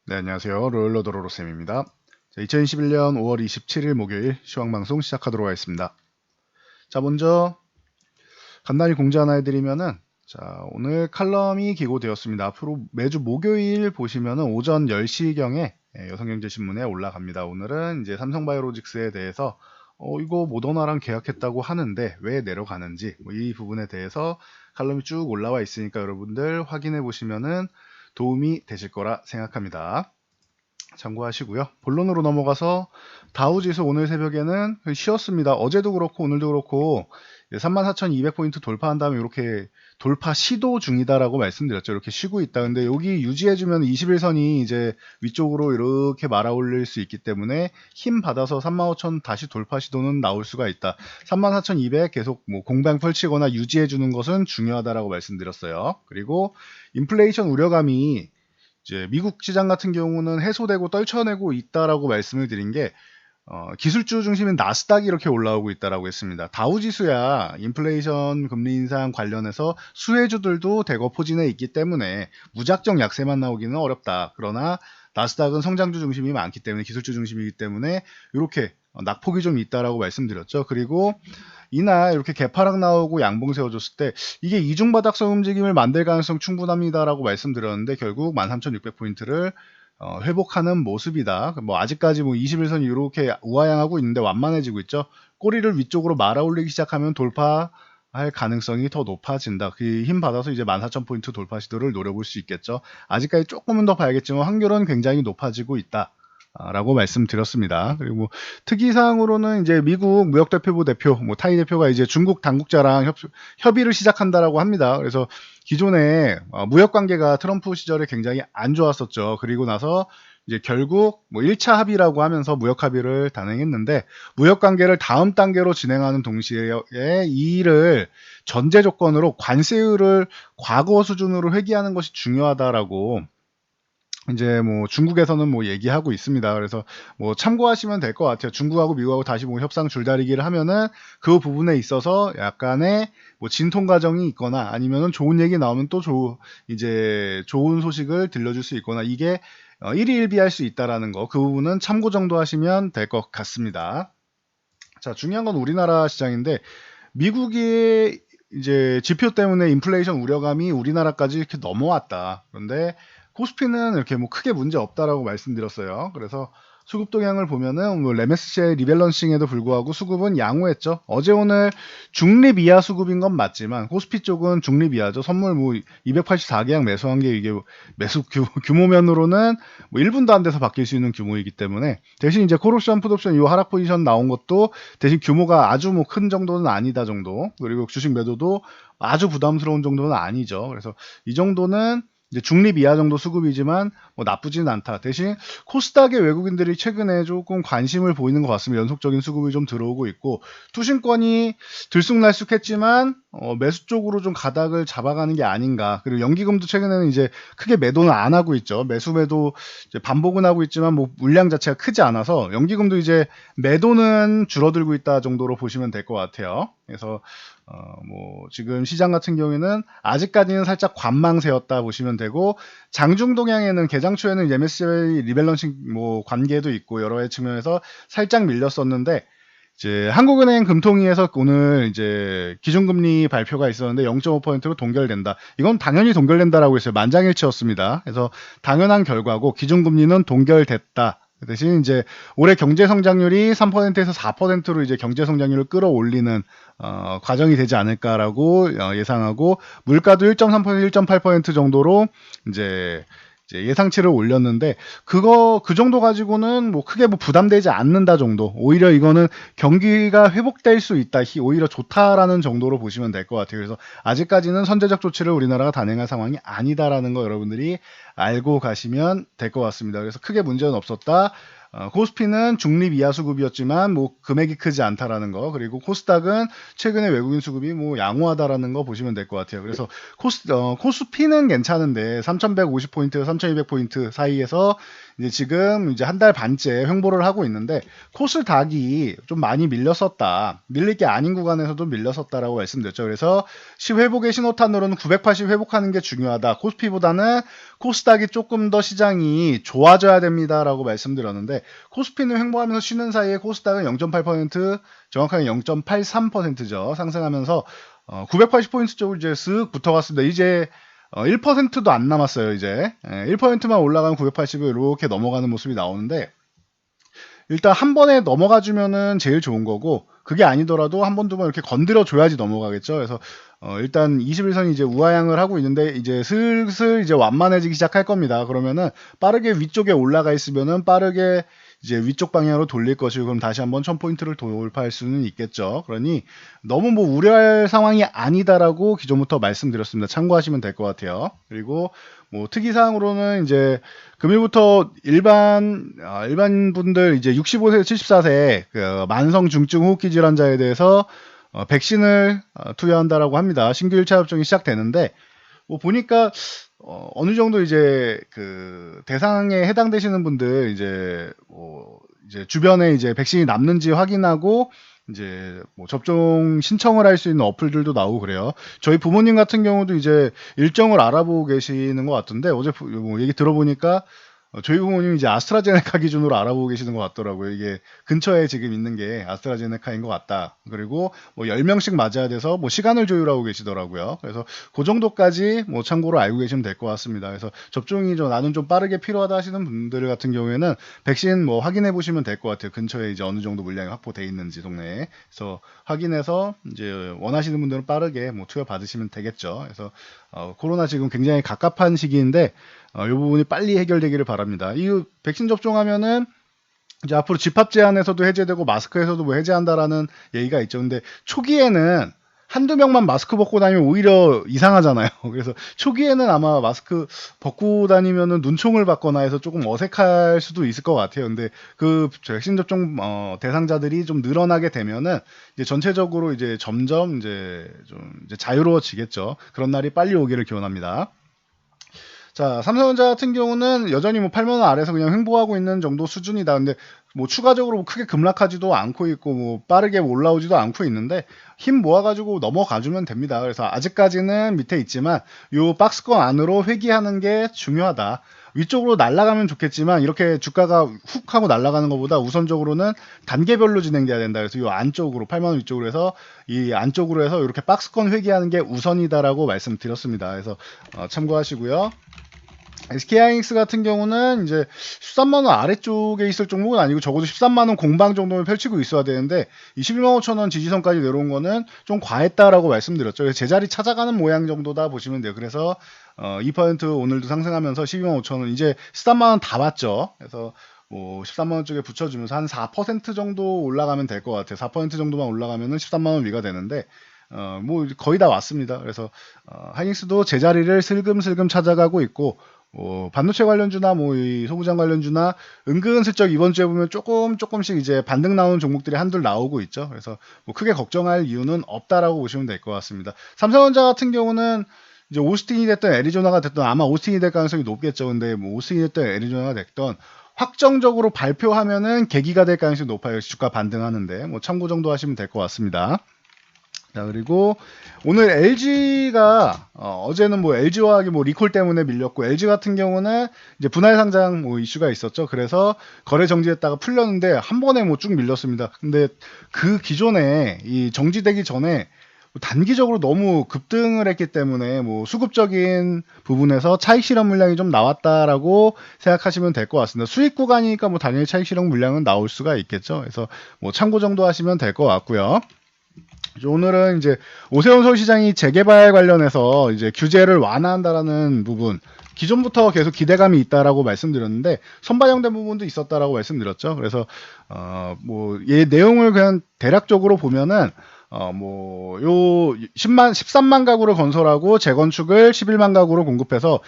네, 안녕하세요. 롤러더로로쌤입니다. 2021년 5월 27일 목요일 시황방송 시작하도록 하겠습니다. 자, 먼저 간단히 공지 하나 해드리면은, 자, 오늘 칼럼이 기고되었습니다. 앞으로 매주 목요일 보시면은 오전 10시경에 여성경제신문에 올라갑니다. 오늘은 이제 삼성바이오로직스에 대해서 이거 모더나랑 계약했다고 하는데 왜 내려가는지 이 부분에 대해서 칼럼이 쭉 올라와 있으니까 여러분들 확인해 보시면은 도움이 되실 거라 생각합니다. 참고하시고요. 본론으로 넘어가서 다우지수 오늘 새벽에는 쉬었습니다. 어제도 그렇고 오늘도 그렇고 34,200포인트 돌파한 다음에 이렇게 돌파 시도 중이다라고 말씀드렸죠. 이렇게 쉬고 있다. 근데 여기 유지해주면 21선이 이제 위쪽으로 이렇게 말아 올릴 수 있기 때문에 힘 받아서 35,000 다시 돌파 시도는 나올 수가 있다. 34,200 계속 뭐 공방 펼치거나 유지해주는 것은 중요하다라고 말씀드렸어요. 그리고 인플레이션 우려감이 이제 미국 시장 같은 경우는 해소되고 떨쳐내고 있다라고 말씀을 드린 게 기술주 중심인 나스닥이 이렇게 올라오고 있다라고 했습니다. 다우지수야 인플레이션 금리 인상 관련해서 수혜주들도 대거 포진해 있기 때문에 무작정 약세만 나오기는 어렵다. 그러나 나스닥은 성장주 중심이 많기 때문에 기술주 중심이기 때문에 이렇게 낙폭이 좀 있다라고 말씀드렸죠. 그리고 이날 이렇게 개파락 나오고 양봉 세워줬을 때 이게 이중바닥성 움직임을 만들 가능성 충분합니다라고 말씀드렸는데 결국 13,600포인트를 회복하는 모습이다. 뭐 아직까지 뭐 21선이 이렇게 우하향하고 있는데 완만해지고 있죠. 꼬리를 위쪽으로 말아 올리기 시작하면 돌파할 가능성이 더 높아진다. 그 힘 받아서 이제 14,000포인트 돌파 시도를 노려볼 수 있겠죠. 아직까지 조금은 더 봐야겠지만 확률은 굉장히 높아지고 있다. 라고 말씀드렸습니다. 그리고 특이사항으로는 이제 미국 무역대표부 대표, 뭐 타이 대표가 이제 중국 당국자랑 협의를 시작한다라고 합니다. 그래서 기존에 무역 관계가 트럼프 시절에 굉장히 안 좋았었죠. 그리고 나서 이제 결국 뭐 1차 합의라고 하면서 무역 합의를 단행했는데 무역 관계를 다음 단계로 진행하는 동시에 이 일을 전제 조건으로 관세율을 과거 수준으로 회귀하는 것이 중요하다라고 이제 뭐 중국에서는 뭐 얘기하고 있습니다. 그래서 뭐 참고하시면 될 것 같아요. 중국하고 미국하고 다시 뭐 협상 줄다리기를 하면은 그 부분에 있어서 약간의 뭐 진통 과정이 있거나 아니면은 좋은 얘기 나오면 또 이제 좋은 소식을 들려줄 수 있거나 이게 일희일비할 수 있다라는 거 그 부분은 참고 정도 하시면 될 것 같습니다. 자, 중요한 건 우리나라 시장인데 미국이 이제 지표 때문에 인플레이션 우려감이 우리나라까지 이렇게 넘어왔다. 그런데 코스피는 이렇게 뭐 크게 문제 없다라고 말씀드렸어요. 그래서 수급 동향을 보면은 뭐 레메스시의 리밸런싱에도 불구하고 수급은 양호했죠. 어제 오늘 중립 이하 수급인 건 맞지만 코스피 쪽은 중립 이하죠. 선물 뭐 284계약 매수한 게 이게 매수 규모면으로는 뭐 1분도 안 돼서 바뀔 수 있는 규모이기 때문에 대신 이제 콜옵션, 풋옵션 이 하락 포지션 나온 것도 대신 규모가 아주 뭐 큰 정도는 아니다 정도. 그리고 주식 매도도 아주 부담스러운 정도는 아니죠. 그래서 이 정도는 이제 중립 이하 정도 수급이지만 뭐 나쁘지는 않다. 대신 코스닥의 외국인들이 최근에 조금 관심을 보이는 것 같습니다. 연속적인 수급이 좀 들어오고 있고 투신권이 들쑥날쑥했지만 매수 쪽으로 좀 가닥을 잡아가는 게 아닌가. 그리고 연기금도 최근에는 이제 크게 매도는 안 하고 있죠. 매도 이제 반복은 하고 있지만 뭐 물량 자체가 크지 않아서 연기금도 이제 매도는 줄어들고 있다 정도로 보시면 될 것 같아요. 그래서 뭐 지금 시장 같은 경우에는 아직까지는 살짝 관망세였다 보시면 되고 장중 동향에는 개장 초에는 MSCI 리밸런싱 뭐 관계도 있고 여러 가지 측면에서 살짝 밀렸었는데 이제 한국은행 금통위에서 오늘 이제 기준금리 발표가 있었는데 0.5%로 동결된다. 이건 당연히 동결된다라고 했어요. 만장일치였습니다. 그래서 당연한 결과고 기준금리는 동결됐다. 그 대신 이제 올해 경제 성장률이 3%에서 4%로 이제 경제 성장률을 끌어올리는 과정이 되지 않을까라고 예상하고 물가도 1.3%, 1.8% 정도로 이제 예상치를 올렸는데 그 정도 가지고는 뭐 크게 뭐 부담되지 않는다 정도. 오히려 이거는 경기가 회복될 수 있다. 오히려 좋다라는 정도로 보시면 될 것 같아요. 그래서 아직까지는 선제적 조치를 우리나라가 단행할 상황이 아니다라는 거 여러분들이 알고 가시면 될 것 같습니다. 그래서 크게 문제는 없었다. 코스피는 중립 이하 수급이었지만 뭐 금액이 크지 않다라는 거 그리고 코스닥은 최근에 외국인 수급이 뭐 양호하다라는 거 보시면 될 것 같아요. 그래서 코스피는 괜찮은데 3,150포인트, 3,200포인트 사이에서 이제 지금 이제 한 달 반째 횡보를 하고 있는데 코스닥이 좀 많이 밀렸었다. 밀릴 게 아닌 구간에서도 밀렸었다라고 말씀드렸죠. 그래서 10회복의 신호탄으로는 980 회복하는 게 중요하다. 코스피보다는 코스닥이 조금 더 시장이 좋아져야 됩니다라고 말씀드렸는데 코스피는 횡보하면서 쉬는 사이에 코스닥은 0.8% 정확하게 0.83%죠. 상승하면서 980포인트 쪽으로 이제 쓱 붙어갔습니다. 이제 1%도 안 남았어요. 이제 1%만 올라가면 980을 이렇게 넘어가는 모습이 나오는데 일단 한 번에 넘어가 주면은 제일 좋은 거고 그게 아니더라도 한 번 두 번 이렇게 건드려 줘야지 넘어가겠죠. 그래서 일단 21선이 이제 우하향을 하고 있는데 이제 슬슬 이제 완만해지기 시작할 겁니다. 그러면은 빠르게 위쪽에 올라가 있으면은 빠르게 이제 위쪽 방향으로 돌릴 것이고 그럼 다시 한번 1000포인트를 돌파할 수는 있겠죠. 그러니 너무 뭐 우려할 상황이 아니다라고 기존부터 말씀드렸습니다. 참고하시면 될 것 같아요. 그리고 뭐 특이사항으로는 이제 금일부터 일반 분들 이제 65세 74세 그 만성 중증 호흡기 질환자에 대해서 백신을 투여한다라고 합니다. 신규 1차 접종이 시작되는데 뭐 보니까 어느 정도 이제 그 대상에 해당되시는 분들 이제 뭐 이제 주변에 이제 백신이 남는지 확인하고 이제 뭐 접종 신청을 할 수 있는 어플들도 나오고 그래요. 저희 부모님 같은 경우도 이제 일정을 알아보고 계시는 것 같은데 어제 뭐 얘기 들어보니까 저희 부모님 이제 아스트라제네카 기준으로 알아보고 계시는 것 같더라고요. 이게 근처에 지금 있는 게 아스트라제네카인 것 같다. 그리고 뭐 10명씩 맞아야 돼서 뭐 시간을 조율하고 계시더라고요. 그래서 그 정도까지 뭐 참고로 알고 계시면 될 것 같습니다. 그래서 접종이 나는 좀 빠르게 필요하다 하시는 분들 같은 경우에는 백신 뭐 확인해 보시면 될 것 같아요. 근처에 이제 어느 정도 물량이 확보돼 있는지 동네에. 그래서 확인해서 이제 원하시는 분들은 빠르게 뭐 투여 받으시면 되겠죠. 그래서 코로나 지금 굉장히 갑갑한 시기인데 이 부분이 빨리 해결되기를 바랍니다. 이 백신 접종하면은 이제 앞으로 집합 제한에서도 해제되고 마스크에서도 뭐 해제한다라는 얘기가 있죠. 근데 초기에는 한두 명만 마스크 벗고 다니면 오히려 이상하잖아요. 그래서 초기에는 아마 마스크 벗고 다니면은 눈총을 받거나 해서 조금 어색할 수도 있을 것 같아요. 근데 그 백신 접종 대상자들이 좀 늘어나게 되면은 이제 전체적으로 이제 점점 이제 좀 이제 자유로워지겠죠. 그런 날이 빨리 오기를 기원합니다. 자, 삼성전자 같은 경우는 여전히 뭐 8만 원 아래에서 그냥 횡보하고 있는 정도 수준이다. 근데 뭐 추가적으로 뭐 크게 급락하지도 않고 있고 뭐 빠르게 올라오지도 않고 있는데 힘 모아가지고 넘어가주면 됩니다. 그래서 아직까지는 밑에 있지만 요 박스권 안으로 회귀하는 게 중요하다. 위쪽으로 날아가면 좋겠지만 이렇게 주가가 훅 하고 날아가는 것보다 우선적으로는 단계별로 진행돼야 된다. 그래서 이 안쪽으로 8만 원 위쪽으로 해서 이 안쪽으로 해서 이렇게 박스권 회귀하는 게 우선이다라고 말씀드렸습니다. 그래서 참고하시고요. SK하이닉스 같은 경우는 이제 13만원 아래쪽에 있을 종목은 아니고 적어도 13만원 공방 정도는 펼치고 있어야 되는데 21만 5천원 지지선까지 내려온 거는 좀 과했다라고 말씀드렸죠. 그래서 제자리 찾아가는 모양 정도다 보시면 돼요. 그래서 2% 오늘도 상승하면서 12만 5천원 이제 13만원 다 봤죠. 그래서 뭐 13만원 쪽에 붙여주면서 한 4% 정도 올라가면 될 것 같아요. 4% 정도만 올라가면은 13만원 위가 되는데 뭐 거의 다 왔습니다. 그래서 하이닉스도 제자리를 슬금슬금 찾아가고 있고 반도체 관련주나 뭐 이 소부장 관련주나 은근슬쩍 이번 주에 보면 조금씩 이제 반등 나오는 종목들이 한둘 나오고 있죠. 그래서 뭐 크게 걱정할 이유는 없다라고 보시면 될 것 같습니다. 삼성전자 같은 경우는 이제 오스틴이 됐던 애리조나가 됐던 아마 오스틴이 될 가능성이 높겠죠. 근데 뭐 오스틴이 됐던 애리조나가 됐던 확정적으로 발표하면은 계기가 될 가능성이 높아요. 주가 반등하는데 뭐 참고 정도 하시면 될 것 같습니다. 자, 그리고 오늘 LG가 어제는 뭐 LG화학이 뭐 리콜 때문에 밀렸고 LG 같은 경우는 이제 분할 상장 뭐 이슈가 있었죠. 그래서 거래 정지했다가 풀렸는데 한 번에 뭐 쭉 밀렸습니다. 근데 그 기존에 이 정지되기 전에 단기적으로 너무 급등을 했기 때문에 뭐 수급적인 부분에서 차익 실현 물량이 좀 나왔다라고 생각하시면 될 것 같습니다. 수익 구간이니까 뭐 당연히 차익 실현 물량은 나올 수가 있겠죠. 그래서 뭐 참고 정도 하시면 될 것 같고요. 오늘은 이제 오세훈 서울시장이 재개발 관련해서 이제 규제를 완화한다라는 부분 기존부터 계속 기대감이 있다라고 말씀드렸는데 선반영된 부분도 있었다라고 말씀드렸죠. 그래서 뭐 얘 내용을 그냥 대략적으로 보면은 뭐 요 13만 가구를 건설하고 재건축을 11만 가구로 공급해서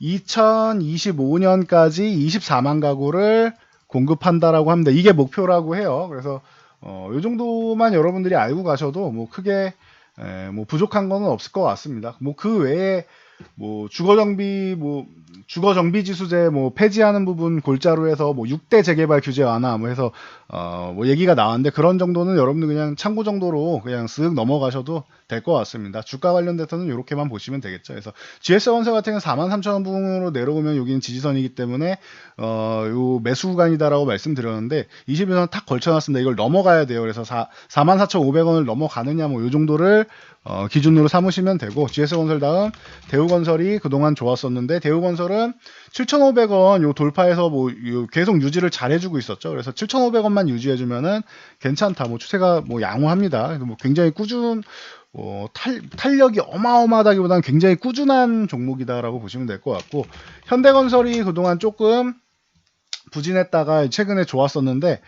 2025년까지 24만 가구를 공급한다라고 합니다. 이게 목표라고 해요. 그래서 요 정도만 여러분들이 알고 가셔도 뭐 크게 뭐 부족한 거는 없을 것 같습니다. 뭐 그 외에 뭐 주거 정비 지수제 뭐 폐지하는 부분 골자로 해서 뭐 6대 재개발 규제 완화 뭐 해서 뭐 얘기가 나왔는데, 그런 정도는 여러분들 그냥 참고 정도로 그냥 쓱 넘어가셔도 될 것 같습니다. 주가 관련돼서는 이렇게만 보시면 되겠죠. 그래서 GS건설 같은 경우는 43,000원 부분으로 내려오면 여기는 지지선이기 때문에 요 매수 구간이다라고 말씀드렸는데 21선 탁 걸쳐놨습니다. 이걸 넘어가야 돼요. 그래서 44,500원을 넘어가느냐 뭐 요 정도를 기준으로 삼으시면 되고, GS건설 다음 대우건설이 그동안 좋았었는데, 대우건설은 7,500원 요 돌파해서 뭐 계속 유지를 잘 해주고 있었죠. 그래서 7,500원만 유지해주면은 괜찮다. 뭐 추세가 뭐 양호합니다. 그래서 뭐 굉장히 탄력이 어마어마하다기보다는 굉장히 꾸준한 종목이다라고 보시면 될 것 같고, 현대건설이 그동안 조금 부진했다가 최근에 좋았었는데,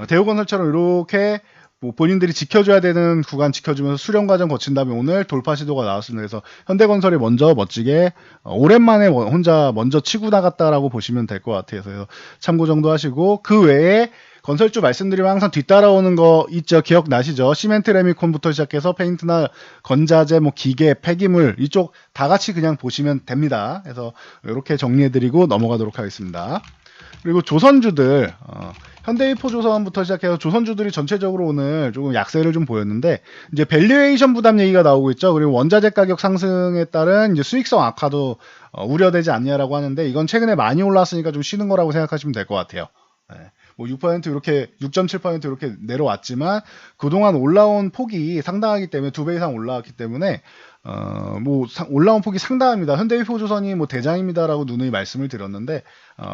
대우건설처럼 이렇게 뭐 본인들이 지켜줘야 되는 구간 지켜주면서 수렴 과정 거친 다음에 오늘 돌파 시도가 나왔습니다. 그래서 현대건설이 먼저 멋지게 오랜만에 혼자 먼저 치고 나갔다라고 보시면 될 것 같아요. 그래서 참고 정도 하시고, 그 외에 건설주 말씀드리면 항상 뒤따라오는 거 있죠. 기억나시죠? 시멘트 레미콘부터 시작해서 페인트나 건자재, 뭐 기계, 폐기물 이쪽 다 같이 그냥 보시면 됩니다. 그래서 이렇게 정리해드리고 넘어가도록 하겠습니다. 그리고 조선주들, 현대해포조선부터 시작해서 조선주들이 전체적으로 오늘 조금 약세를 좀 보였는데, 이제 밸류에이션 부담 얘기가 나오고 있죠. 그리고 원자재 가격 상승에 따른 이제 수익성 악화도 우려되지 않냐라고 하는데, 이건 최근에 많이 올랐으니까 좀 쉬는 거라고 생각하시면 될 것 같아요. 네. 뭐 6% 이렇게 6.7% 이렇게 내려왔지만 그동안 올라온 폭이 상당하기 때문에 2배 이상 올라왔기 때문에 뭐 올라온 폭이 상당합니다. 현대해포조선이 뭐 대장입니다라고 누누이 말씀을 드렸는데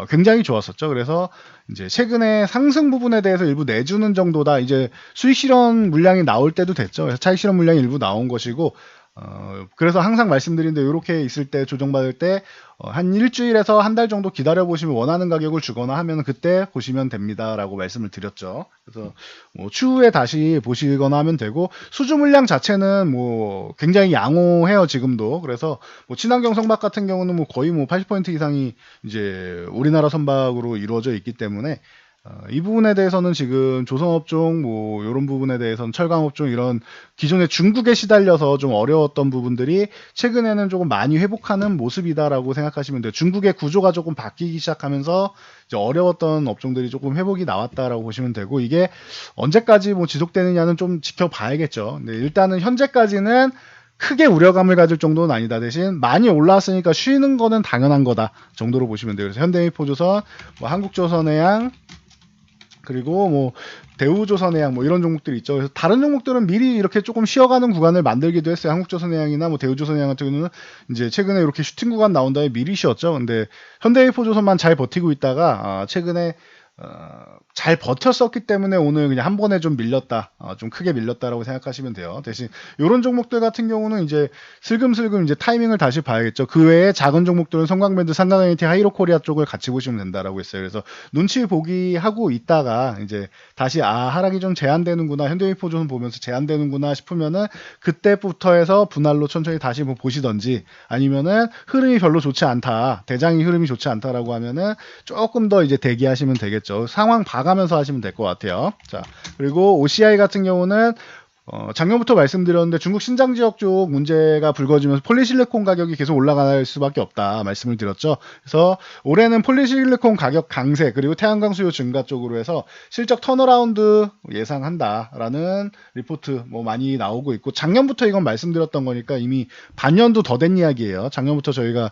굉장히 좋았었죠. 그래서 이제 최근에 상승 부분에 대해서 일부 내주는 정도다. 이제 수익 실현 물량이 나올 때도 됐죠. 그래서 차익 실현 물량이 일부 나온 것이고, 그래서 항상 말씀드리는데 이렇게 있을 때 조정받을 때 한 일주일에서 한 달 정도 기다려 보시면 원하는 가격을 주거나 하면 그때 보시면 됩니다라고 말씀을 드렸죠. 그래서 뭐 추후에 다시 보시거나 하면 되고, 수주 물량 자체는 뭐 굉장히 양호해요 지금도. 그래서 뭐 친환경 선박 같은 경우는 뭐 거의 뭐 80% 이상이 이제 우리나라 선박으로 이루어져 있기 때문에 이 부분에 대해서는 지금 조선업종 뭐 이런 부분에 대해서는 철강업종 이런 기존에 중국에 시달려서 좀 어려웠던 부분들이 최근에는 조금 많이 회복하는 모습이다라고 생각하시면 돼요. 중국의 구조가 조금 바뀌기 시작하면서 이제 어려웠던 업종들이 조금 회복이 나왔다라고 보시면 되고, 이게 언제까지 뭐 지속되느냐는 좀 지켜봐야겠죠. 근데 일단은 현재까지는 크게 우려감을 가질 정도는 아니다. 대신 많이 올라왔으니까 쉬는 거는 당연한 거다 정도로 보시면 돼요. 그래서 현대해포조선, 뭐 한국조선해양, 그리고 뭐 대우조선해양 뭐 이런 종목들이 있죠. 그래서 다른 종목들은 미리 이렇게 조금 쉬어가는 구간을 만들기도 했어요. 한국조선해양이나 뭐 대우조선해양 같은 경우는 이제 최근에 이렇게 슈팅 구간 나온 다음에 미리 쉬었죠. 근데 현대해포조선만 잘 버티고 있다가 최근에 잘 버텼었기 때문에 오늘 그냥 한 번에 좀 밀렸다, 좀 크게 밀렸다라고 생각하시면 돼요. 대신 이런 종목들 같은 경우는 이제 슬금슬금 이제 타이밍을 다시 봐야겠죠. 그 외에 작은 종목들은 성광밴드, 삼강NT, 하이로코리아 쪽을 같이 보시면 된다라고 했어요. 그래서 눈치 보기 하고 있다가 이제 다시 하락이 좀 제한되는구나, 현대해포조선 보면서 제한되는구나 싶으면은 그때부터 해서 분할로 천천히 다시 뭐 보시던지, 아니면은 흐름이 별로 좋지 않다, 대장이 흐름이 좋지 않다라고 하면은 조금 더 이제 대기하시면 되겠죠. 상황 봐가면서 하시면 될 것 같아요. 자, 그리고 OCI 같은 경우는 작년부터 말씀드렸는데 중국 신장 지역 쪽 문제가 불거지면서 폴리실리콘 가격이 계속 올라갈 수밖에 없다 말씀을 드렸죠. 그래서 올해는 폴리실리콘 가격 강세, 그리고 태양광 수요 증가 쪽으로 해서 실적 턴어라운드 예상한다라는 리포트 뭐 많이 나오고 있고, 작년부터 이건 말씀드렸던 거니까 이미 반년도 더 된 이야기예요. 작년부터 저희가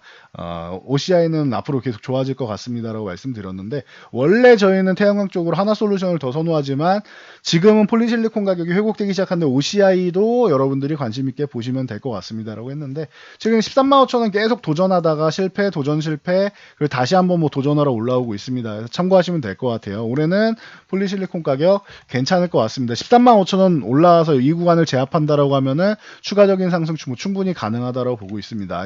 OCI는 앞으로 계속 좋아질 것 같습니다라고 말씀드렸는데, 원래 저희는 태양광 쪽으로 하나솔루션을 더 선호하지만 지금은 폴리실리콘 가격이 회복되기 시작한 OCI도 여러분들이 관심 있게 보시면 될 것 같습니다라고 했는데, 최근 135,000원 계속 도전하다가 실패, 도전 실패, 그리고 다시 한번 뭐 도전하러 올라오고 있습니다. 그래서 참고하시면 될 것 같아요. 올해는 폴리실리콘 가격 괜찮을 것 같습니다. 135,000원 올라와서 이 구간을 제압한다라고 하면은 추가적인 상승 충분히 가능하다라고 보고 있습니다.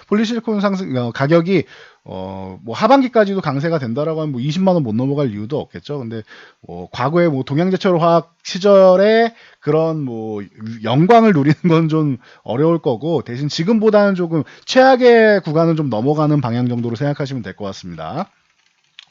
폴리실리콘 상승 가격이 뭐 하반기까지도 강세가 된다라고 하면 뭐 20만 원 못 넘어갈 이유도 없겠죠. 근데 과거에 뭐 동양제철화학 시절에 그런 뭐 영광을 누리는 건 좀 어려울 거고, 대신 지금보다는 조금 최악의 구간은 좀 넘어가는 방향 정도로 생각하시면 될 것 같습니다.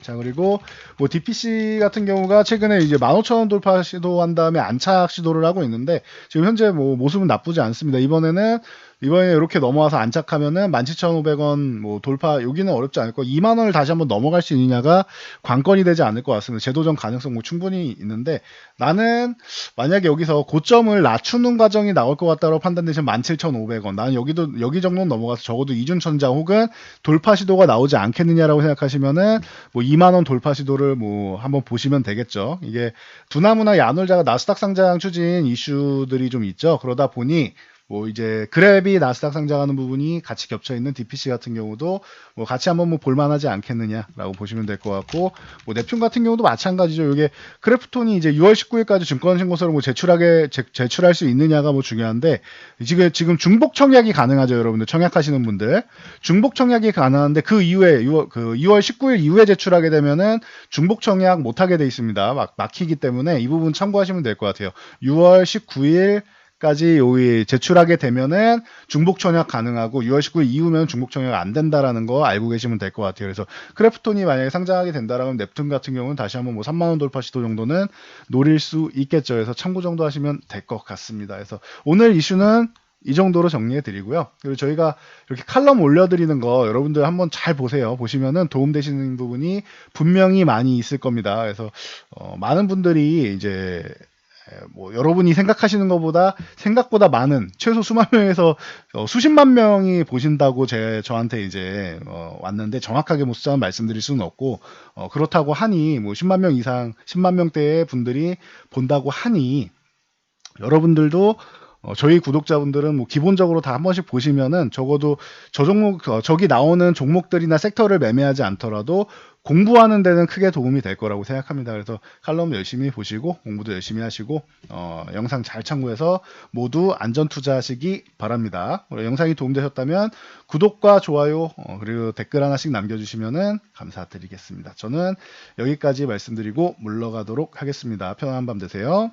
자, 그리고 뭐 DPC 같은 경우가 최근에 이제 15,000원 돌파 시도한 다음에 안착 시도를 하고 있는데, 지금 현재 뭐 모습은 나쁘지 않습니다. 이번에는 이번에 이렇게 넘어와서 안착하면은 17,500원 뭐 돌파, 여기는 어렵지 않을 거. 2만 원을 다시 한번 넘어갈 수 있느냐가 관건이 되지 않을 것 같습니다. 재도전 가능성 뭐 충분히 있는데, 나는 만약에 여기서 고점을 낮추는 과정이 나올 것 같다고 판단되시면 17,500원. 나는 여기 정도는 넘어가서 적어도 이중천장 혹은 돌파 시도가 나오지 않겠느냐라고 생각하시면은 뭐 2만 원 돌파 시도를 뭐 한번 보시면 되겠죠. 이게 두나무나 야놀자가 나스닥 상장 추진 이슈들이 좀 있죠. 그러다 보니 뭐 이제 그랩이 나스닥 상장하는 부분이 같이 겹쳐 있는 DPC 같은 경우도 뭐 같이 한번 뭐 볼만하지 않겠느냐라고 보시면 될 것 같고, 뭐 넵튠 같은 경우도 마찬가지죠. 이게 크래프톤이 이제 6월 19일까지 증권 신고서를 뭐 제출할 수 있느냐가 뭐 중요한데, 지금 중복 청약이 가능하죠, 여러분들. 청약하시는 분들 중복 청약이 가능한데, 그 이후에 2월 19일 이후에 제출하게 되면은 중복 청약 못 하게 돼 있습니다. 막히기 때문에 이 부분 참고하시면 될 것 같아요. 6월 19일 까지 요일 제출하게 되면은 중복 청약 가능하고, 6월 19일 이후면 중복 청약 안 된다라는 거 알고 계시면 될 것 같아요. 그래서 크래프톤이 만약에 상장하게 된다라면 넵튠 같은 경우는 다시 한번 뭐 3만 원 돌파 시도 정도는 노릴 수 있겠죠. 그래서 참고 정도 하시면 될 것 같습니다. 그래서 오늘 이슈는 이 정도로 정리해 드리고요. 그리고 저희가 이렇게 칼럼 올려드리는 거 여러분들 한번 잘 보세요. 보시면은 도움되시는 부분이 분명히 많이 있을 겁니다. 그래서 많은 분들이 이제 뭐 여러분이 생각하시는 것보다 생각보다 많은, 최소 수만 명에서 수십만 명이 보신다고 저한테 이제 왔는데, 정확하게 뭐 숫자는 말씀드릴 수는 없고, 그렇다고 하니 뭐 10만 명 이상 10만 명대의 분들이 본다고 하니, 여러분들도 저희 구독자분들은 뭐 기본적으로 다 한 번씩 보시면은, 적어도 저기 나오는 종목들이나 섹터를 매매하지 않더라도 공부하는 데는 크게 도움이 될 거라고 생각합니다. 그래서 칼럼 열심히 보시고 공부도 열심히 하시고 영상 잘 참고해서 모두 안전 투자하시기 바랍니다. 영상이 도움되셨다면 구독과 좋아요 그리고 댓글 하나씩 남겨주시면은 감사드리겠습니다. 저는 여기까지 말씀드리고 물러가도록 하겠습니다. 편안한 밤 되세요.